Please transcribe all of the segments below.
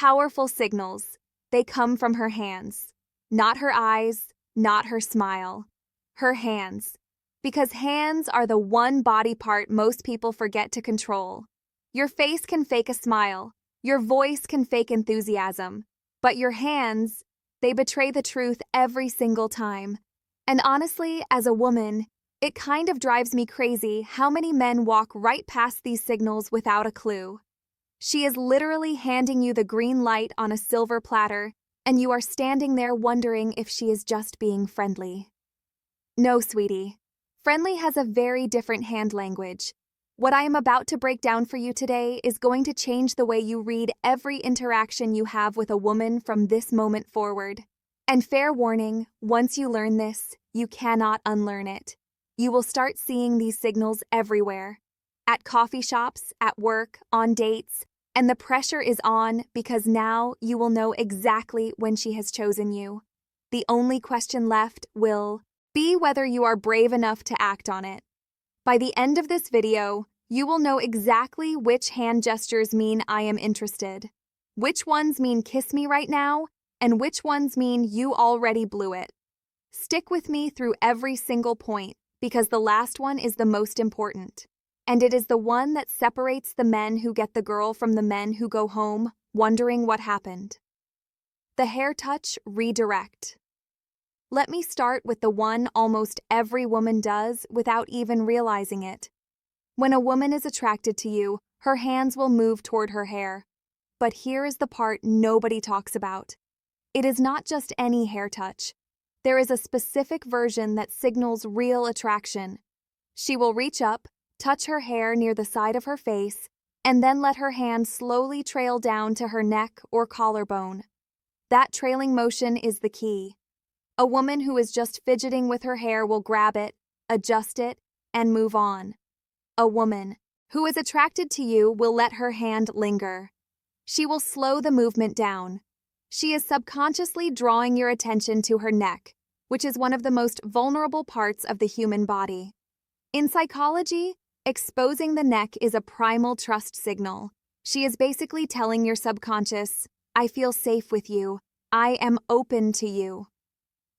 Powerful signals. They come from her hands. Not her eyes, not her smile. Her hands. Because hands are the one body part most people forget to control. Your face can fake a smile. Your voice can fake enthusiasm. But your hands, they betray the truth every single time. And honestly, as a woman, it kind of drives me crazy how many men walk right past these signals without a clue. She is literally handing you the green light on a silver platter, and you are standing there wondering if she is just being friendly. No, sweetie. Friendly has a very different hand language. What I am about to break down for you today is going to change the way you read every interaction you have with a woman from this moment forward. And fair warning, once you learn this, you cannot unlearn it. You will start seeing these signals everywhere. At coffee shops, at work, on dates, and the pressure is on because now you will know exactly when she has chosen you. The only question left will be whether you are brave enough to act on it. By the end of this video, you will know exactly which hand gestures mean I am interested, which ones mean kiss me right now, and which ones mean you already blew it. Stick with me through every single point, because the last one is the most important. And it is the one that separates the men who get the girl from the men who go home wondering what happened. The hair touch redirect. Let me start with the one almost every woman does without even realizing it. When a woman is attracted to you, her hands will move toward her hair. But here is the part nobody talks about. It is not just any hair touch. There is a specific version that signals real attraction. She will reach up, touch her hair near the side of her face, and then let her hand slowly trail down to her neck or collarbone. That trailing motion is the key. A woman who is just fidgeting with her hair will grab it, adjust it, and move on. A woman who is attracted to you will let her hand linger. She will slow the movement down. She is subconsciously drawing your attention to her neck, which is one of the most vulnerable parts of the human body. In psychology, exposing the neck is a primal trust signal. She is basically telling your subconscious, I feel safe with you. I am open to you.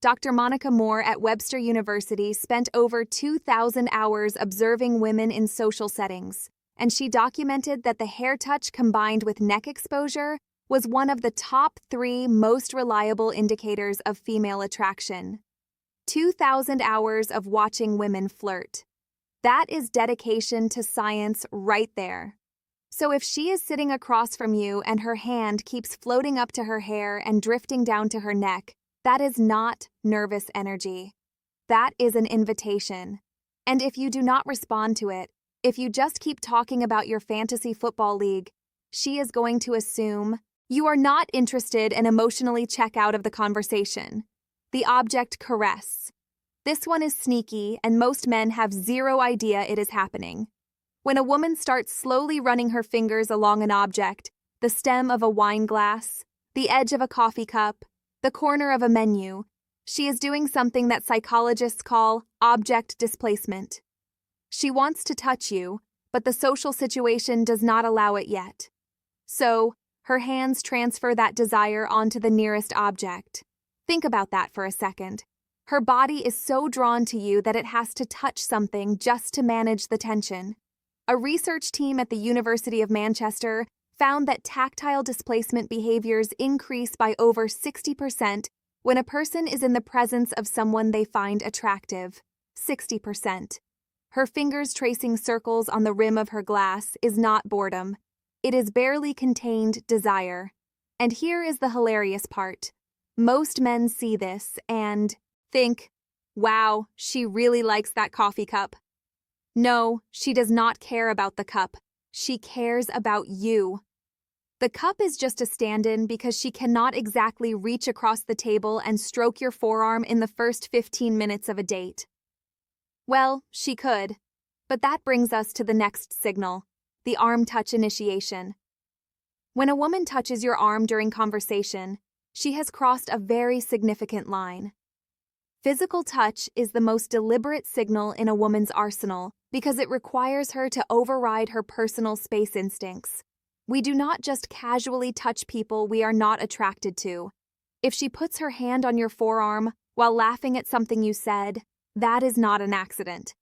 Dr. Monica Moore at Webster University spent over 2,000 hours observing women in social settings, and she documented that the hair touch combined with neck exposure was one of the top 3 most reliable indicators of female attraction. 2,000 hours of watching women flirt. That is dedication to science right there. So if she is sitting across from you and her hand keeps floating up to her hair and drifting down to her neck, that is not nervous energy. That is an invitation. And if you do not respond to it, if you just keep talking about your fantasy football league, she is going to assume you are not interested and emotionally check out of the conversation. The object caress. This one is sneaky, and most men have zero idea it is happening. When a woman starts slowly running her fingers along an object, the stem of a wine glass, the edge of a coffee cup, the corner of a menu, she is doing something that psychologists call object displacement. She wants to touch you, but the social situation does not allow it yet. So, her hands transfer that desire onto the nearest object. Think about that for a second. Her body is so drawn to you that it has to touch something just to manage the tension. A research team at the University of Manchester found that tactile displacement behaviors increase by over 60% when a person is in the presence of someone they find attractive. 60%. Her fingers tracing circles on the rim of her glass is not boredom. It is barely contained desire. And here is the hilarious part. Most men see this and think, wow, she really likes that coffee cup. No, she does not care about the cup. She cares about you. The cup is just a stand-in because she cannot exactly reach across the table and stroke your forearm in the first 15 minutes of a date. Well, she could. But that brings us to the next signal, the arm touch initiation. When a woman touches your arm during conversation, she has crossed a very significant line. Physical touch is the most deliberate signal in a woman's arsenal because it requires her to override her personal space instincts. We do not just casually touch people we are not attracted to. If she puts her hand on your forearm while laughing at something you said, that is not an accident.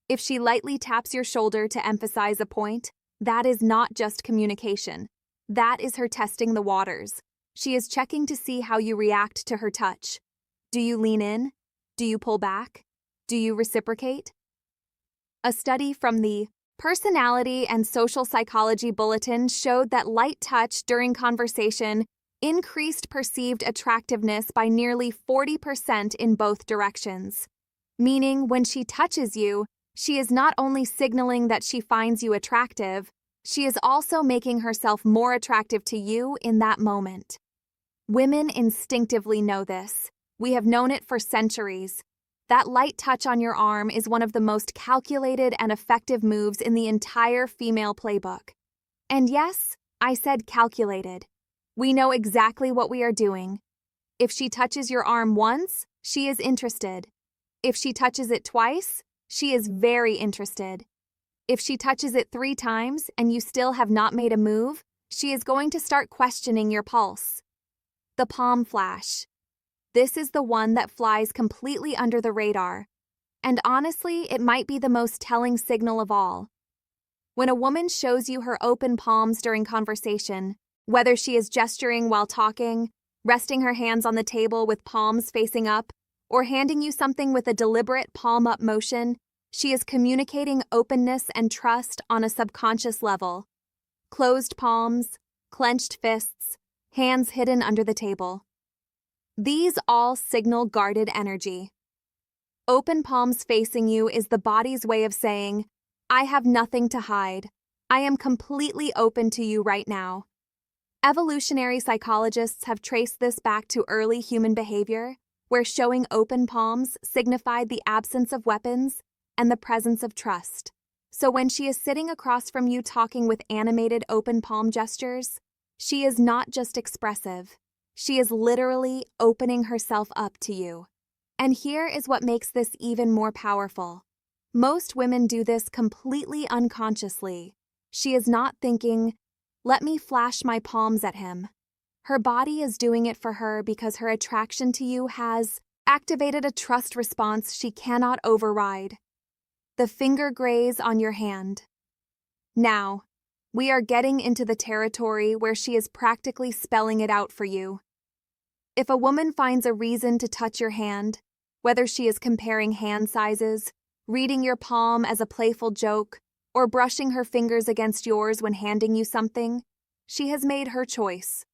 If she lightly taps your shoulder to emphasize a point, that is not just communication. That is her testing the waters. She is checking to see how you react to her touch. Do you lean in? Do you pull back? Do you reciprocate? A study from the Personality and Social Psychology Bulletin showed that light touch during conversation increased perceived attractiveness by nearly 40% in both directions. Meaning, when she touches you, she is not only signaling that she finds you attractive, she is also making herself more attractive to you in that moment. Women instinctively know this. We have known it for centuries. That light touch on your arm is one of the most calculated and effective moves in the entire female playbook. And yes, I said calculated. We know exactly what we are doing. If she touches your arm once, she is interested. If she touches it twice, she is very interested. If she touches it 3 times and you still have not made a move, she is going to start questioning your pulse. The palm flash. This is the one that flies completely under the radar. And honestly, it might be the most telling signal of all. When a woman shows you her open palms during conversation, whether she is gesturing while talking, resting her hands on the table with palms facing up, or handing you something with a deliberate palm-up motion, she is communicating openness and trust on a subconscious level. Closed palms, clenched fists, hands hidden under the table. These all signal guarded energy. Open palms facing you is the body's way of saying, I have nothing to hide. I am completely open to you right now. Evolutionary psychologists have traced this back to early human behavior, where showing open palms signified the absence of weapons and the presence of trust. So when she is sitting across from you talking with animated open palm gestures, she is not just expressive. She is literally opening herself up to you. And here is what makes this even more powerful. Most women do this completely unconsciously. She is not thinking, let me flash my palms at him. Her body is doing it for her because her attraction to you has activated a trust response she cannot override. The finger graze on your hand. Now, we are getting into the territory where she is practically spelling it out for you. If a woman finds a reason to touch your hand, whether she is comparing hand sizes, reading your palm as a playful joke, or brushing her fingers against yours when handing you something, she has made her choice.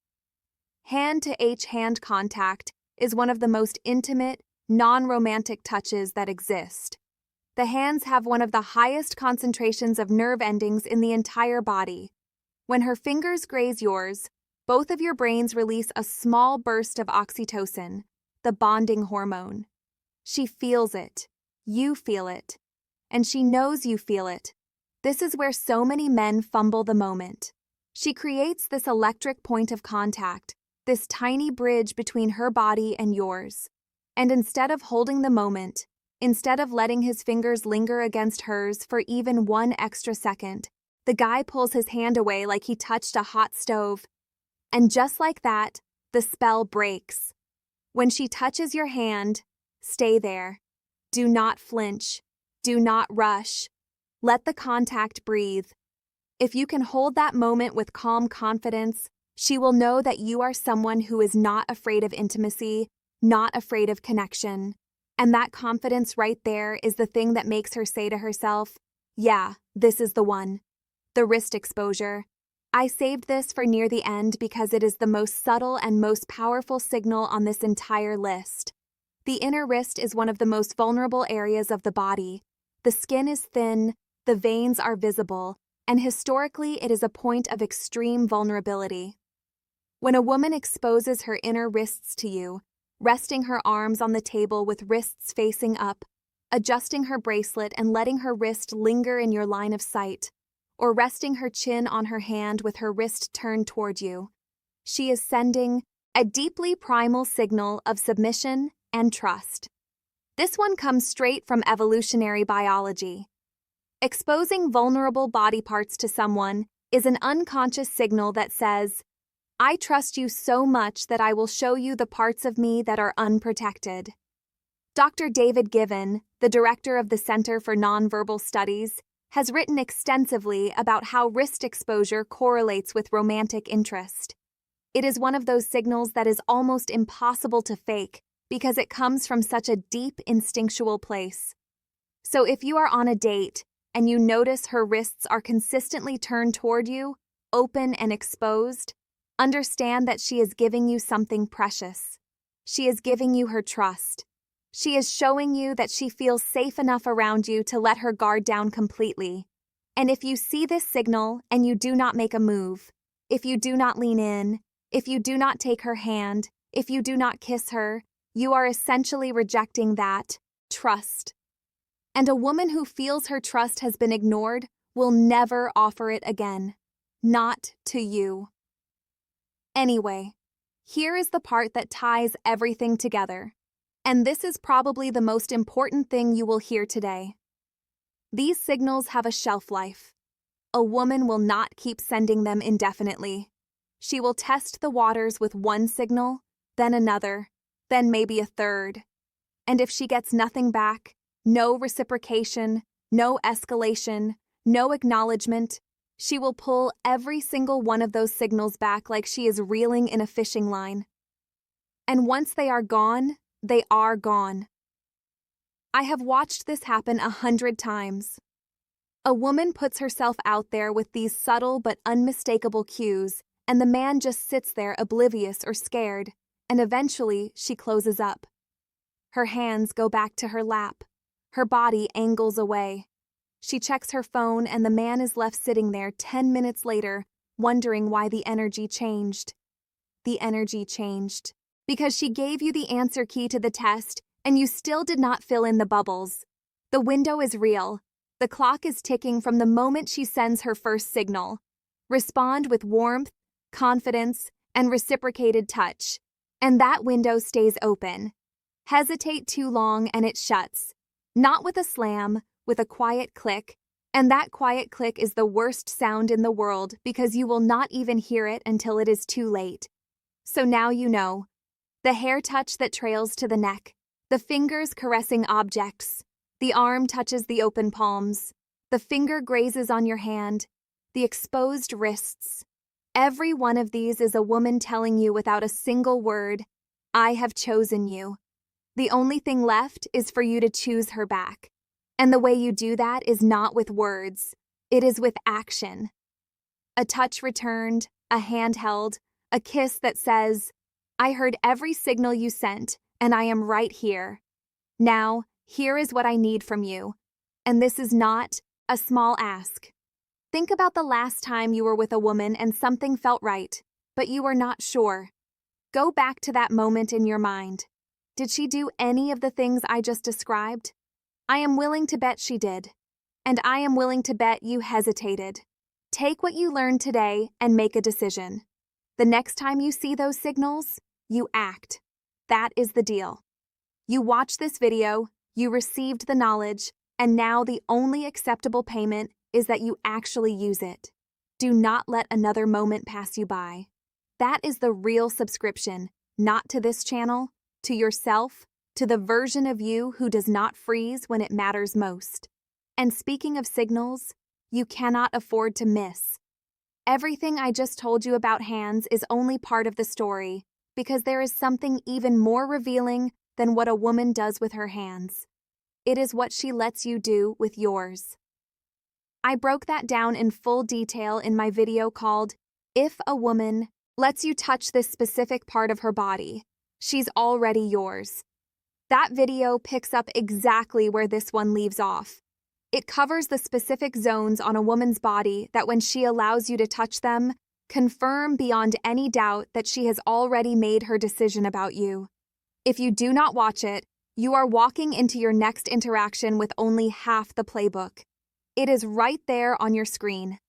Hand-to-H hand contact is one of the most intimate, non-romantic touches that exist. The hands have one of the highest concentrations of nerve endings in the entire body. When her fingers graze yours, both of your brains release a small burst of oxytocin, the bonding hormone. She feels it. You feel it. And she knows you feel it. This is where so many men fumble the moment. She creates this electric point of contact, this tiny bridge between her body and yours. And instead of holding the moment, instead of letting his fingers linger against hers for even 1 extra second, the guy pulls his hand away like he touched a hot stove. And just like that, the spell breaks. When she touches your hand, stay there. Do not flinch. Do not rush. Let the contact breathe. If you can hold that moment with calm confidence, she will know that you are someone who is not afraid of intimacy, not afraid of connection. And that confidence right there is the thing that makes her say to herself, yeah, this is the one. The wrist exposure. I saved this for near the end because it is the most subtle and most powerful signal on this entire list. The inner wrist is one of the most vulnerable areas of the body. The skin is thin, the veins are visible, and historically it is a point of extreme vulnerability. When a woman exposes her inner wrists to you, resting her arms on the table with wrists facing up, adjusting her bracelet and letting her wrist linger in your line of sight, or resting her chin on her hand with her wrist turned toward you, she is sending a deeply primal signal of submission and trust. This one comes straight from evolutionary biology. Exposing vulnerable body parts to someone is an unconscious signal that says, I trust you so much that I will show you the parts of me that are unprotected. Dr. David Given, the director of the Center for Nonverbal Studies, has written extensively about how wrist exposure correlates with romantic interest. It is one of those signals that is almost impossible to fake because it comes from such a deep instinctual place. So if you are on a date and you notice her wrists are consistently turned toward you, open and exposed, understand that she is giving you something precious. She is giving you her trust. She is showing you that she feels safe enough around you to let her guard down completely. And if you see this signal and you do not make a move, if you do not lean in, if you do not take her hand, if you do not kiss her, you are essentially rejecting that trust. And a woman who feels her trust has been ignored will never offer it again. Not to you. Anyway, here is the part that ties everything together. And this is probably the most important thing you will hear today. These signals have a shelf life. A woman will not keep sending them indefinitely. She will test the waters with one signal, then another, then maybe a third. And if she gets nothing back, no reciprocation, no escalation, no acknowledgement, she will pull every single one of those signals back like she is reeling in a fishing line. And once they are gone, they are gone. I have watched this happen 100 times. A woman puts herself out there with these subtle but unmistakable cues, and the man just sits there oblivious or scared, and eventually she closes up. Her hands go back to her lap. Her body angles away. She checks her phone and the man is left sitting there 10 minutes later, wondering why the energy changed. The energy changed because she gave you the answer key to the test and you still did not fill in the bubbles. The window is real. The clock is ticking from the moment she sends her first signal. Respond with warmth, confidence, and reciprocated touch. And that window stays open. Hesitate too long and it shuts. Not with a slam, with a quiet click, and that quiet click is the worst sound in the world because you will not even hear it until it is too late. So now you know. The hair touch that trails to the neck, the fingers caressing objects, the arm touches the open palms, the finger grazes on your hand, the exposed wrists. Every one of these is a woman telling you without a single word, I have chosen you. The only thing left is for you to choose her back. And the way you do that is not with words, it is with action. A touch returned, a hand held, a kiss that says, I heard every signal you sent, and I am right here. Now, here is what I need from you. And this is not a small ask. Think about the last time you were with a woman and something felt right, but you were not sure. Go back to that moment in your mind. Did she do any of the things I just described? I am willing to bet she did. And I am willing to bet you hesitated. Take what you learned today and make a decision. The next time you see those signals, you act. That is the deal. You watched this video, you received the knowledge, and now the only acceptable payment is that you actually use it. Do not let another moment pass you by. That is the real subscription, not to this channel, to yourself, to the version of you who does not freeze when it matters most. And speaking of signals, you cannot afford to miss. Everything I just told you about hands is only part of the story, because there is something even more revealing than what a woman does with her hands. It is what she lets you do with yours. I broke that down in full detail in my video called, If a Woman Lets You Touch This Specific Part of Her Body, She's Already Yours. That video picks up exactly where this one leaves off. It covers the specific zones on a woman's body that when she allows you to touch them, confirm beyond any doubt that she has already made her decision about you. If you do not watch it, you are walking into your next interaction with only half the playbook. It is right there on your screen.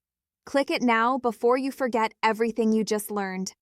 Click it now before you forget everything you just learned.